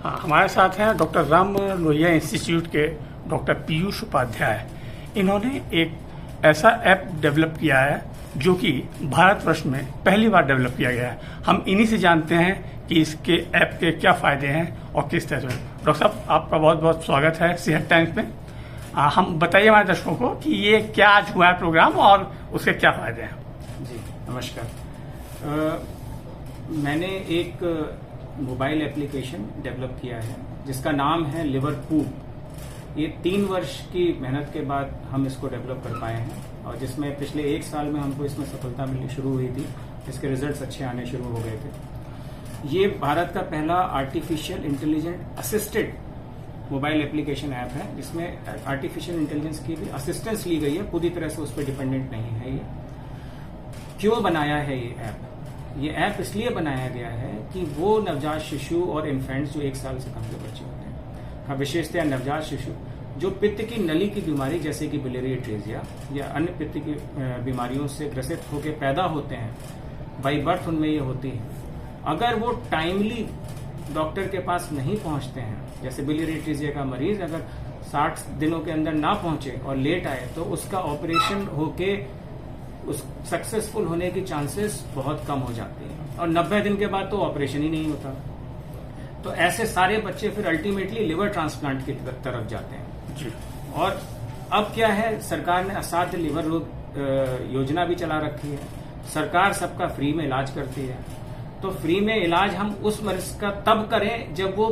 हाँ, हमारे साथ हैं डॉक्टर राम लोहिया इंस्टीट्यूट के डॉक्टर पीयूष उपाध्याय। इन्होंने एक ऐसा ऐप डेवलप किया है जो कि भारतवर्ष में पहली बार डेवलप किया गया है। हम इन्हीं से जानते हैं कि इसके ऐप के क्या फायदे हैं और किस तरह से। डॉक्टर साहब, आपका बहुत बहुत स्वागत है सेहत टाइम्स में। हम बताइए हमारे दर्शकों को कि ये क्या आज हुआ है प्रोग्राम और उसके क्या फायदे हैं। जी नमस्कार। मैंने एक मोबाइल एप्लीकेशन डेवलप किया है जिसका नाम है लिवरपूल। ये 3 वर्ष की मेहनत के बाद हम इसको डेवलप कर पाए हैं और जिसमें पिछले 1 साल में हमको इसमें सफलता मिलनी शुरू हुई थी। इसके रिजल्ट्स अच्छे आने शुरू हो गए थे। ये भारत का पहला artificial intelligent assisted mobile application app है जिसमें आर्टिफिशियल इंटेलिजेंस की भी असिस्टेंस ली गई है, पूरी तरह से उस पर डिपेंडेंट नहीं है। ये क्यों बनाया है ये ऐप इसलिए बनाया गया है कि वो नवजात शिशु और इन्फेंट्स जो 1 साल से कम के बच्चे होते हैं, का विशेषतः नवजात शिशु जो पित्त की नली की बीमारी जैसे कि बिलियरी अट्रेसिया या अन्य पित्त की बीमारियों से ग्रसित होकर पैदा होते हैं, बाई बर्थ उनमें ये होती है। अगर वो टाइमली डॉक्टर के पास नहीं पहुंचते हैं, जैसे बिलियरी अट्रेसिया का मरीज अगर 60 दिनों के अंदर ना पहुंचे और लेट आए तो उसका ऑपरेशन होके उस सक्सेसफुल होने की चांसेस बहुत कम हो जाती हैं और 90 दिन के बाद तो ऑपरेशन ही नहीं होता। तो ऐसे सारे बच्चे फिर अल्टीमेटली लिवर ट्रांसप्लांट की तरफ जाते हैं जी। और अब क्या है, सरकार ने असाध्य लिवर रोग योजना भी चला रखी है। सरकार सबका फ्री में इलाज करती है। तो फ्री में इलाज हम उस मरीज का तब करें जब वो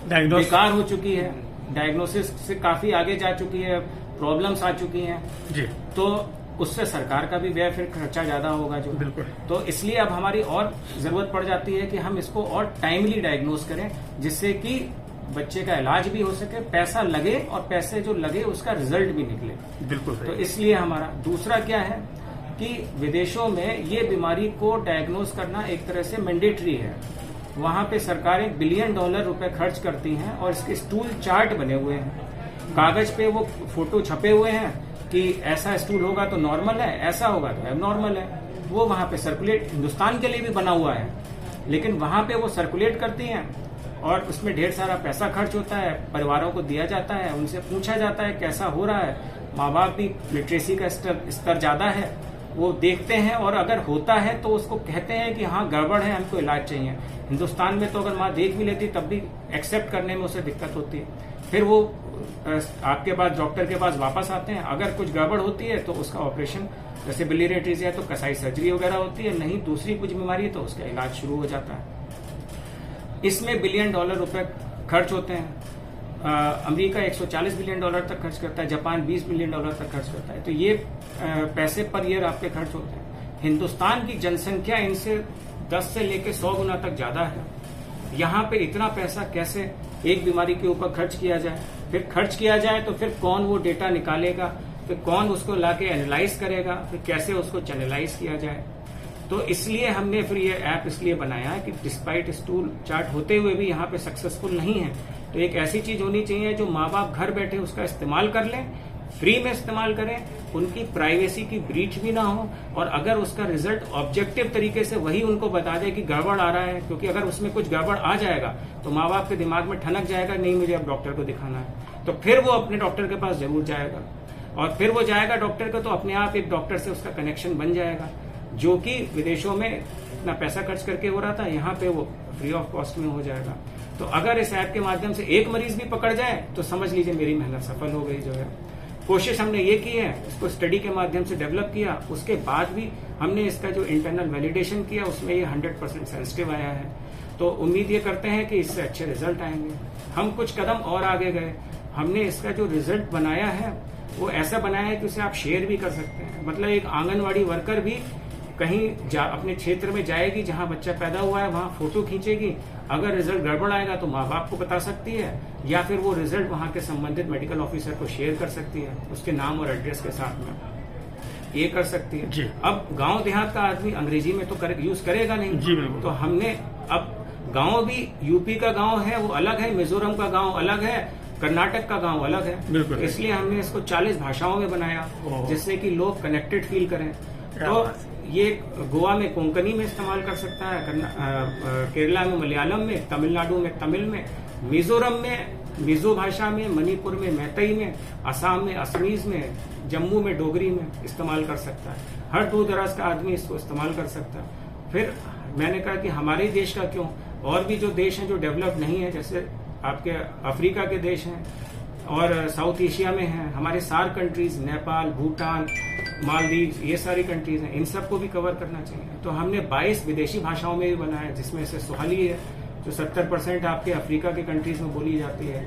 बेकार हो चुकी है, डायग्नोसिस से काफी आगे जा चुकी है, प्रॉब्लम्स आ चुकी हैं जी। तो उससे सरकार का भी व्यय फिर खर्चा ज्यादा होगा जो। बिल्कुल। तो इसलिए अब हमारी और जरूरत पड़ जाती है कि हम इसको और टाइमली डायग्नोज करें जिससे कि बच्चे का इलाज भी हो सके, पैसा लगे और पैसे जो लगे उसका रिजल्ट भी निकले। बिल्कुल। तो इसलिए हमारा दूसरा क्या है कि विदेशों में ये बीमारी को डायग्नोज करना एक तरह से मैंडेटरी है। वहां पे सरकारें $1 बिलियन रुपए खर्च करती हैं और इसके स्टूल चार्ट बने हुए हैं, कागज पे वो फोटो छपे हुए हैं कि ऐसा स्टूल होगा तो नॉर्मल है, ऐसा होगा तो एबनॉर्मल है। वो वहां पे सर्कुलेट, हिंदुस्तान के लिए भी बना हुआ है, लेकिन वहां पे वो सर्कुलेट करती हैं और उसमें ढेर सारा पैसा खर्च होता है, परिवारों को दिया जाता है, उनसे पूछा जाता है कैसा हो रहा है। माँ बाप भी लिटरेसी का स्तर ज्यादा है, वो देखते हैं और अगर होता है तो उसको कहते हैं कि हाँ गड़बड़ है, हमको इलाज चाहिए। हिंदुस्तान में तो अगर माँ देख भी लेती तब भी एक्सेप्ट करने में उसे दिक्कत होती है। फिर वो आपके पास डॉक्टर के पास वापस आते हैं। अगर कुछ गड़बड़ होती है तो उसका ऑपरेशन, जैसे बिलियरी अट्रेसिया है तो कसाई सर्जरी वगैरह होती है, नहीं दूसरी कुछ बीमारी है तो उसका इलाज शुरू हो जाता है। इसमें $1 बिलियन रुपए खर्च होते हैं। अमेरिका $140 बिलियन तक खर्च करता है, जापान $20 बिलियन तक खर्च करता है। तो ये पैसे पर ईयर आपके खर्च होते हैं। हिंदुस्तान की जनसंख्या इनसे 10 से लेकर 100 गुना तक ज्यादा है। यहाँ पे इतना पैसा कैसे एक बीमारी के ऊपर खर्च किया जाए? फिर खर्च किया जाए तो फिर कौन वो डेटा निकालेगा, फिर कौन उसको लाके एनालाइज करेगा, फिर कैसे उसको चैनलाइज किया जाए? तो इसलिए हमने फिर ये ऐप इसलिए बनाया है कि डिस्पाइट स्टूल चार्ट होते हुए भी यहाँ पे सक्सेसफुल नहीं है, तो एक ऐसी चीज होनी चाहिए जो माँ बाप घर बैठे उसका इस्तेमाल कर लें, फ्री में इस्तेमाल करें, उनकी प्राइवेसी की ब्रीच भी ना हो और अगर उसका रिजल्ट ऑब्जेक्टिव तरीके से वही उनको बता दे कि गड़बड़ आ रहा है, क्योंकि अगर उसमें कुछ गड़बड़ आ जाएगा तो माँ बाप के दिमाग में ठनक जाएगा, नहीं मुझे अब डॉक्टर को दिखाना है, तो फिर वो अपने डॉक्टर के पास जरूर जाएगा और फिर वो जाएगा डॉक्टर को तो अपने आप एक डॉक्टर से उसका कनेक्शन बन जाएगा, जो कि विदेशों में इतना पैसा खर्च करके हो रहा था, यहाँ पे वो फ्री ऑफ कॉस्ट में हो जाएगा। तो अगर इस ऐप के माध्यम से एक मरीज भी पकड़ जाए तो समझ लीजिए मेरी मेहनत सफल हो गई। जो है कोशिश हमने ये की है, इसको स्टडी के माध्यम से डेवलप किया, उसके बाद भी हमने इसका जो इंटरनल वैलिडेशन किया उसमें ये 100% सेंसिटिव आया है। तो उम्मीद ये करते हैं कि इससे अच्छे रिजल्ट आएंगे। हम कुछ कदम और आगे गए, हमने इसका जो रिजल्ट बनाया है वो ऐसा बनाया है कि उसे आप शेयर भी कर सकते हैं। मतलब एक आंगनवाड़ी वर्कर भी कहीं अपने क्षेत्र में जाएगी जहां बच्चा पैदा हुआ है, वहां फोटो खींचेगी, अगर रिजल्ट गड़बड़ आएगा तो माँ बाप को बता सकती है या फिर वो रिजल्ट वहां के संबंधित मेडिकल ऑफिसर को शेयर कर सकती है उसके नाम और एड्रेस के साथ में, ये कर सकती है जी। अब गांव देहात का आदमी अंग्रेजी में तो यूज करेगा नहीं जी, बिल्कुल। तो हमने अब गांव भी, यूपी का गांव है वो अलग है, मिजोरम का गांव अलग है, कर्नाटक का गांव अलग है, इसलिए हमने इसको 40 भाषाओं में बनाया जिससे कि लोग कनेक्टेड फील करें। तो ये गोवा में कोंकणी में इस्तेमाल कर सकता है, केरला में मलयालम में, तमिलनाडु में तमिल में, मिजोरम में मिजो भाषा में, मणिपुर में मैतई में, असम में असमीज में, जम्मू में डोगरी में इस्तेमाल कर सकता है। हर दूर दराज का आदमी इसको इस्तेमाल कर सकता है। फिर मैंने कहा कि हमारे देश का क्यों, और भी जो देश हैं जो डेवलप नहीं है, जैसे आपके अफ्रीका के देश हैं और साउथ एशिया में हैं, हमारे सार्क कंट्रीज, नेपाल, भूटान, मालदीव, ये सारी कंट्रीज हैं, इन सबको भी कवर करना चाहिए। तो हमने 22 विदेशी भाषाओं में भी बनाया, जिसमें से सोहाली है जो 70% आपके अफ्रीका के कंट्रीज में बोली जाती है।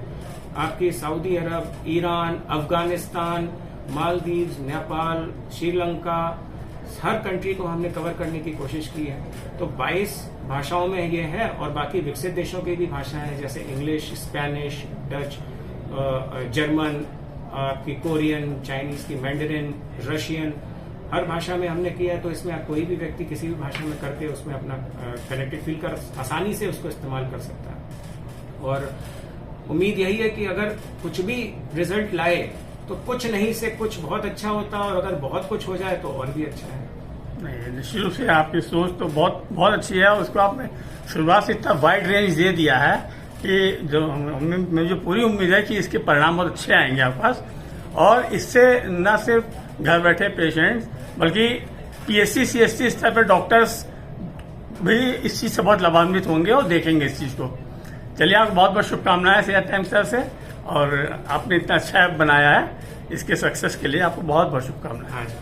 आपकी सऊदी अरब, ईरान, अफगानिस्तान, मालदीव, नेपाल, श्रीलंका, हर कंट्री को हमने कवर करने की कोशिश की है। तो 22 भाषाओं में ये है, और बाकी विकसित देशों की भी भाषाएं हैं, जैसे इंग्लिश, स्पेनिश, डच, जर्मन, आपकी कोरियन, चाइनीज की मैंडरिन, रशियन, हर भाषा में हमने किया है। तो इसमें आप कोई भी व्यक्ति किसी भी भाषा में करके उसमें अपना कनेक्टेड फील कर आसानी से उसको इस्तेमाल कर सकता है। और उम्मीद यही है कि अगर कुछ भी रिजल्ट लाए तो कुछ नहीं से कुछ बहुत अच्छा होता है, और अगर बहुत कुछ हो जाए तो और भी अच्छा है। नहीं, निश्चित रूप से आपकी सोच तो बहुत बहुत अच्छी है। उसको आपने शुरुआत से इतना वाइड रेंज दे दिया है कि जो मुझे जो पूरी उम्मीद है कि इसके परिणाम बहुत अच्छे आएंगे आपके पास, और इससे न सिर्फ घर बैठे पेशेंट्स बल्कि पीएचसी सीएचसी स्तर पर डॉक्टर्स भी इस चीज से बहुत लाभान्वित होंगे और देखेंगे इस चीज को। चलिए, आपको बहुत बहुत शुभकामनाएं सेहत टाइम्स से, और आपने इतना अच्छा ऐप बनाया है, इसके सक्सेस के लिए आपको बहुत बहुत शुभकामनाएं। हाँ जी।